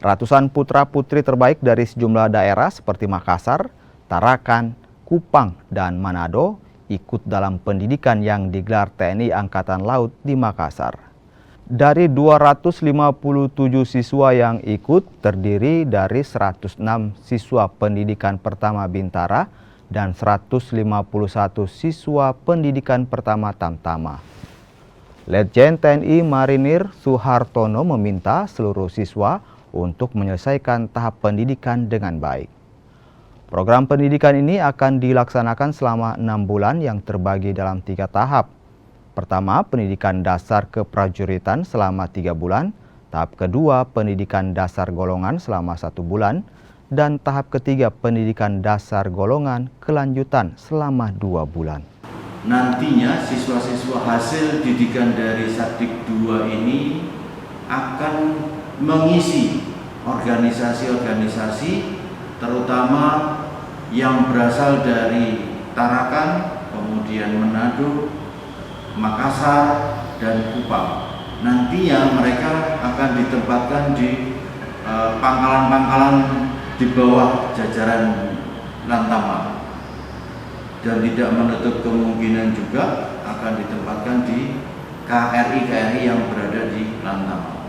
Ratusan putra-putri terbaik dari sejumlah daerah seperti Makassar, Tarakan, Kupang, dan Manado ikut dalam pendidikan yang digelar TNI Angkatan Laut di Makassar. Dari 257 siswa yang ikut terdiri dari 106 siswa pendidikan pertama Bintara dan 151 siswa pendidikan pertama Tamtama. Letjen TNI Marinir Suhartono meminta seluruh siswa untuk menyelesaikan tahap pendidikan dengan baik. Program pendidikan ini akan dilaksanakan selama 6 bulan yang terbagi dalam 3 tahap. Pertama, pendidikan dasar keprajuritan selama 3 bulan, tahap kedua, pendidikan dasar golongan selama 1 bulan, dan tahap ketiga, pendidikan dasar golongan kelanjutan selama 2 bulan. Nantinya siswa-siswa hasil didikan dari Sadik 2 ini akan mengisi organisasi-organisasi terutama yang berasal dari Tarakan, kemudian Manado, Makassar, dan Kupang. Nantinya mereka akan ditempatkan di pangkalan-pangkalan di bawah jajaran Lantama, dan tidak menutup kemungkinan juga akan ditempatkan di KRI yang berada di Lantama.